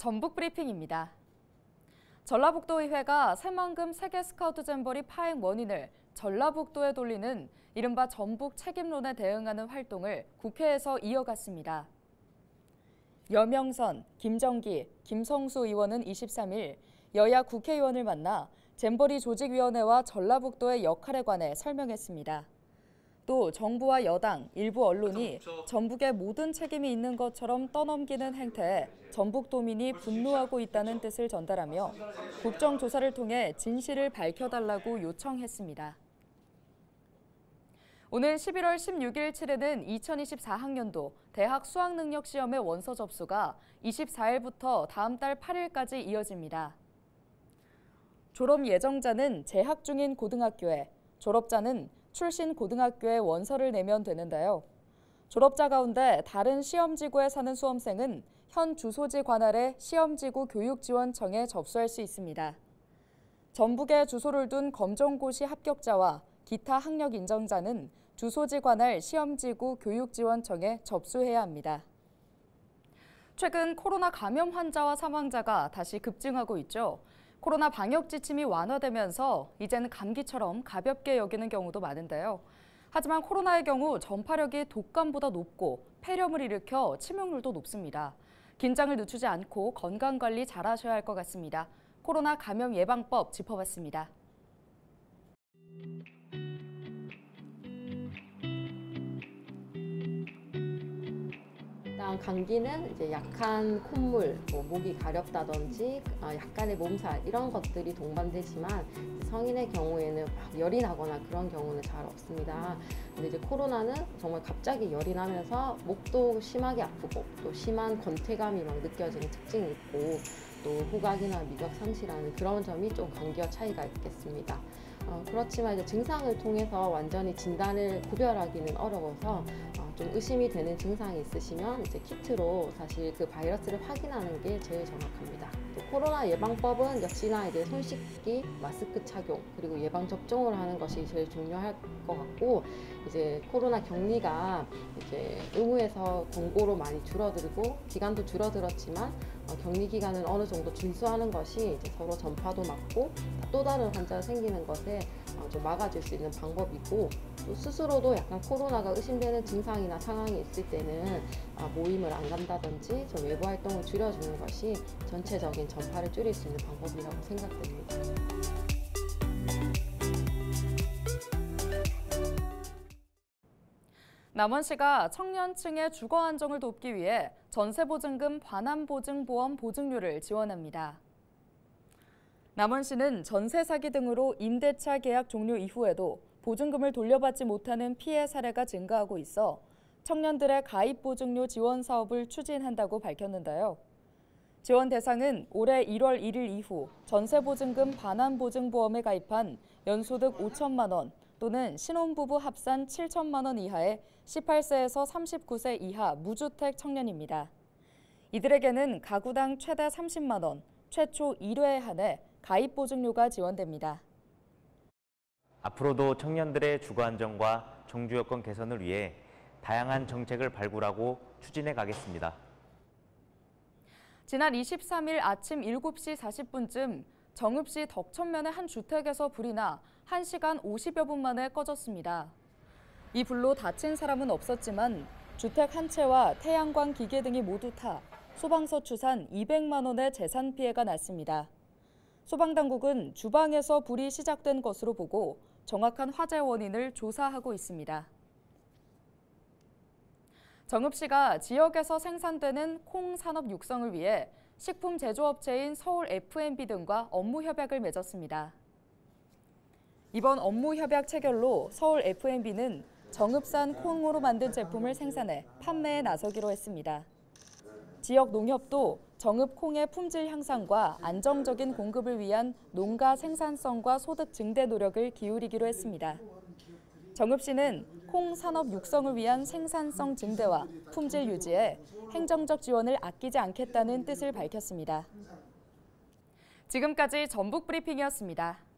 전북 브리핑입니다. 전라북도의회가 새만금 세계 스카우트 잼버리 파행 원인을 전라북도에 돌리는 이른바 전북 책임론에 대응하는 활동을 국회에서 이어갔습니다. 여명선, 김정기, 김성수 의원은 23일 여야 국회의원을 만나 잼버리 조직위원회와 전라북도의 역할에 관해 설명했습니다. 또 정부와 여당, 일부 언론이 전북에 모든 책임이 있는 것처럼 떠넘기는 행태에 전북도민이 분노하고 있다는 뜻을 전달하며 국정조사를 통해 진실을 밝혀달라고 요청했습니다. 오늘 11월 16일 치르는 2024학년도 대학 수학능력시험의 원서 접수가 24일부터 다음 달 8일까지 이어집니다. 졸업 예정자는 재학 중인 고등학교에, 졸업자는 출신 고등학교에 원서를 내면 되는데요. 졸업자 가운데 다른 시험지구에 사는 수험생은 현 주소지 관할의 시험지구 교육지원청에 접수할 수 있습니다. 전북에 주소를 둔 검정고시 합격자와 기타 학력 인정자는 주소지 관할 시험지구 교육지원청에 접수해야 합니다. 최근 코로나 감염 환자와 사망자가 다시 급증하고 있죠. 코로나 방역 지침이 완화되면서 이제는 감기처럼 가볍게 여기는 경우도 많은데요. 하지만 코로나의 경우 전파력이 독감보다 높고 폐렴을 일으켜 치명률도 높습니다. 긴장을 늦추지 않고 건강관리 잘하셔야 할 것 같습니다. 코로나 감염 예방법 짚어봤습니다. 감기는 이제 약한 콧물, 목이 가렵다든지 약간의 몸살 이런 것들이 동반되지만 성인의 경우에는 막 열이 나거나 그런 경우는 잘 없습니다. 근데 이제 코로나는 정말 갑자기 열이 나면서 목도 심하게 아프고 또 심한 권태감이 막 느껴지는 특징이 있고 또 후각이나 미각 상실하는 그런 점이 좀 감기와 차이가 있겠습니다. 그렇지만 이제 증상을 통해서 완전히 진단을 구별하기는 어려워서 좀 의심이 되는 증상이 있으시면 이제 키트로 사실 그 바이러스를 확인하는 게 제일 정확합니다. 또 코로나 예방법은 역시나 이제 손 씻기, 마스크 착용, 그리고 예방 접종을 하는 것이 제일 중요할 것 같고 이제 코로나 격리가 이제 의무에서 권고로 많이 줄어들고 기간도 줄어들었지만 격리 기간은 어느 정도 준수하는 것이 이제 서로 전파도 막고 또 다른 환자가 생기는 것에 좀 막아줄 수 있는 방법이고 또 스스로도 약간 코로나가 의심되는 증상이나 상황이 있을 때는 모임을 안 간다든지 좀 외부 활동을 줄여주는 것이 전체적인 전파를 줄일 수 있는 방법이라고 생각됩니다. 남원시가 청년층의 주거 안정을 돕기 위해 전세보증금 반환보증보험 보증료를 지원합니다. 남원시는 전세 사기 등으로 임대차 계약 종료 이후에도 보증금을 돌려받지 못하는 피해 사례가 증가하고 있어 청년들의 가입보증료 지원 사업을 추진한다고 밝혔는데요. 지원 대상은 올해 1월 1일 이후 전세보증금 반환보증보험에 가입한 연소득 5천만 원 또는 신혼부부 합산 7천만 원 이하의 18세에서 39세 이하 무주택 청년입니다. 이들에게는 가구당 최대 30만 원, 최초 1회에 한해 가입보증료가 지원됩니다. 앞으로도 청년들의 주거 안정과 정주 여건 개선을 위해 다양한 정책을 발굴하고 추진해 가겠습니다. 지난 23일 아침 7시 40분쯤 정읍시 덕천면의 한 주택에서 불이 나 1시간 50여 분 만에 꺼졌습니다. 이 불로 다친 사람은 없었지만 주택 한 채와 태양광 기계 등이 모두 타 소방서 추산 200만 원의 재산 피해가 났습니다. 소방당국은 주방에서 불이 시작된 것으로 보고 정확한 화재 원인을 조사하고 있습니다. 정읍시가 지역에서 생산되는 콩 산업 육성을 위해 식품 제조업체인 서울 F&B 등과 업무 협약을 맺었습니다. 이번 업무 협약 체결로 서울 F&B는 정읍산 콩으로 만든 제품을 생산해 판매에 나서기로 했습니다. 지역 농협도 정읍 콩의 품질 향상과 안정적인 공급을 위한 농가 생산성과 소득 증대 노력을 기울이기로 했습니다. 정읍시는 콩 산업 육성을 위한 생산성 증대와 품질 유지에 행정적 지원을 아끼지 않겠다는 뜻을 밝혔습니다. 지금까지 전북 브리핑이었습니다.